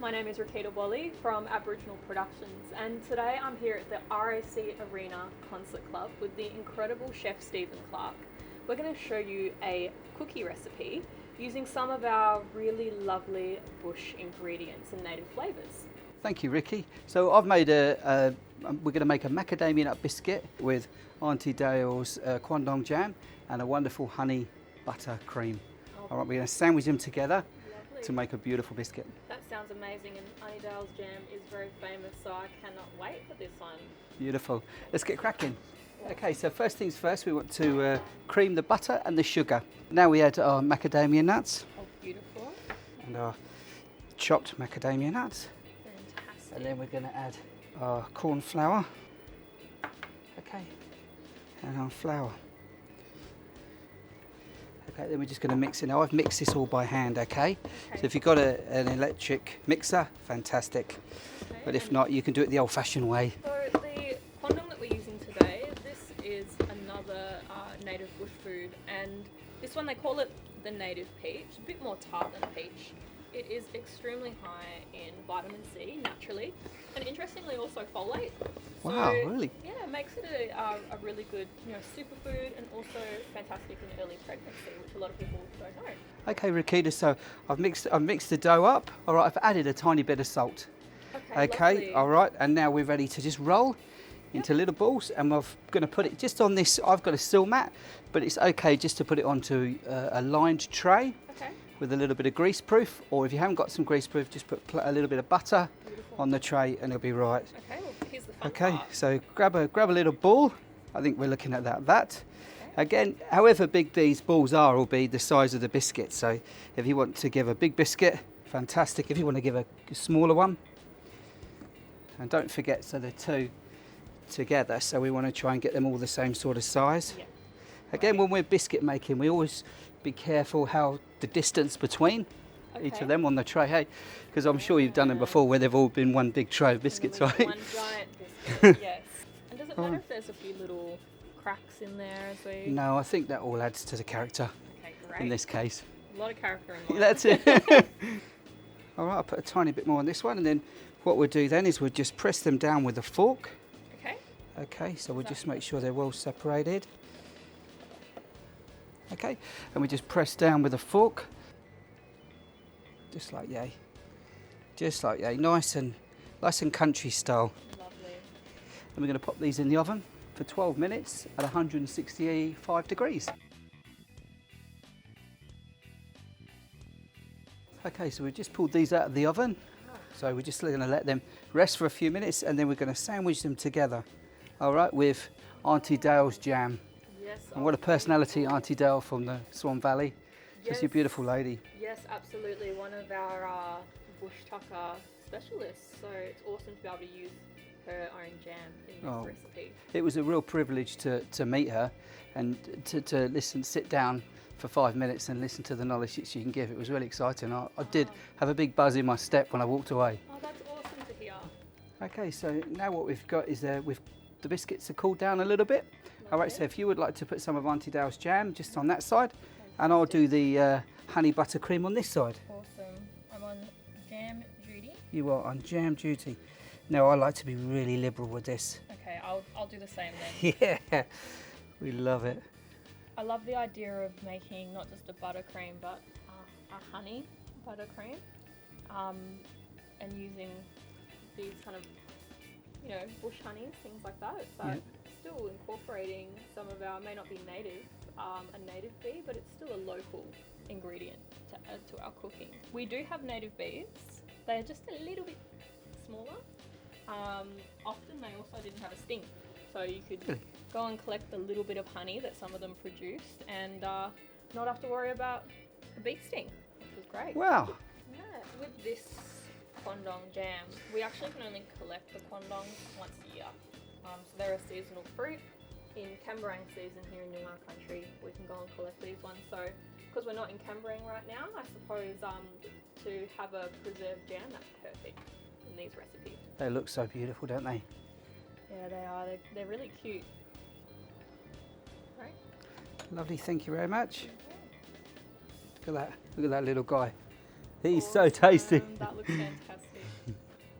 my name is Rickeeta from Aboriginal Productions, and today I'm here at the RAC Arena Concert Club with the incredible chef Stephen Clarke. We're going to show you a cookie recipe using some of our really lovely bush ingredients and native flavours. Thank you, Ricky. So I've made we're going to make a macadamia nut biscuit with Auntie Dale's Quandong jam and a wonderful honey butter cream. All right, we're going to sandwich them together to make a beautiful biscuit. That sounds amazing, and Auntie Dale's jam is very famous, so I cannot wait for this one. Beautiful. Let's get cracking. Okay, so first things first, we want to cream the butter and the sugar. Now we add our macadamia nuts. Oh, beautiful. And our chopped macadamia nuts. Fantastic. And then we're going to add our corn flour. Okay, and our flour. Okay, then we're just going to mix it. Now I've mixed this all by hand, okay? So if you've got an electric mixer, fantastic. Okay. But if not, you can do it the old-fashioned way. So the quandong that we're using today, this is another native bush food, and this one they call it the native peach, a bit more tart than peach. It is extremely high in vitamin C naturally, and interestingly also folate. Wow, really? Yeah, it makes it a really good, superfood, and also fantastic in early pregnancy, which a lot of people don't know. Okay, Rickeeta, so I've mixed the dough up. All right, I've added a tiny bit of salt. Okay, lovely. all right, and now we're ready to just roll into little balls, and I'm going to put it just on this. I've got a sill mat, but it's okay just to put it onto a lined tray. Okay. With a little bit of greaseproof, or if you haven't got some greaseproof, just put a little bit of butter on the tray and it'll be right. Okay, well, here's the fun Okay, part. so grab a little ball. I think we're looking at that. Again, however big these balls are will be the size of the biscuit. So if you want to give a big biscuit, fantastic. If you want to give a smaller one, and don't forget, so they're two together, so we want to try and get them all the same sort of size. Yeah. Again, when we're biscuit making, we always be careful how the distance between each of them on the tray, hey, because I'm sure you've done them before where they've all been one big tray of biscuits, right? One giant biscuit, yes. And does it matter if there's a few little cracks in there as we... No, I think that all adds to the character Okay, great. in this case. A lot of character in That's it. All right, I'll put a tiny bit more on this one, and then what we'll do then is we'll just press them down with a fork. Okay. Okay, so we'll just make sure they're well separated. Okay, and we just press down with a fork, just like yay, nice and country style. Lovely. And we're going to pop these in the oven for 12 minutes at 165 degrees. Okay, so we've just pulled these out of the oven, so we're just going to let them rest for a few minutes, and then we're going to sandwich them together, all right, with Auntie Dale's jam. Yes. And what a personality, Auntie Dale from the Swan Valley. Yes. She's a beautiful lady. Yes, absolutely. One of our bush tucker specialists. So it's awesome to be able to use her own jam in this recipe. It was a real privilege to meet her and to sit down for 5 minutes and listen to the knowledge that she can give. It was really exciting. I did have a big buzz in my step when I walked away. Oh, that's awesome to hear. Okay, so now what we've got is the biscuits are cooled down a little bit. All right, so if you would like to put some of Auntie Dale's jam just on that side, and I'll do the honey butter cream on this side. Awesome. I'm on jam duty. You are on jam duty. Now I like to be really liberal with this. Okay, I'll do the same then. Yeah, we love it. I love the idea of making not just a buttercream, but a honey buttercream, and using these kind of, bush honeys, things like that. But still incorporating some of our, may not be native, a native bee, but it's still a local ingredient to add to our cooking. We do have native bees. They're just a little bit smaller. Often they also didn't have a sting, so you could go and collect a little bit of honey that some of them produced and not have to worry about a bee sting, which was great. Wow. Yeah, with this Quandong jam, we actually can only collect the Quandong once a year. So they're a seasonal fruit. In Camberang season here in Noongar country, we can go and collect these ones. So, because we're not in Camberang right now, I suppose to have a preserved jam, that's perfect in these recipes. They look so beautiful, don't they? Yeah, they are. They're really cute. Right? Lovely, thank you very much. Look at that little guy. He's so tasty. That looks fantastic.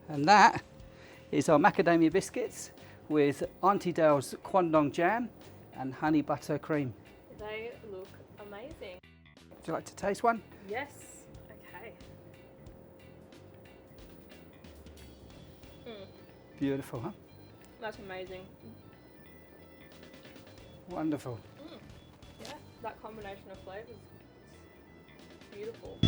And that is our macadamia biscuits with Auntie Dale's Quandong jam and honey butter cream. They look amazing. Would you like to taste one? Yes. Okay. Beautiful, huh? That's amazing. Wonderful. Yeah, that combination of flavors is beautiful.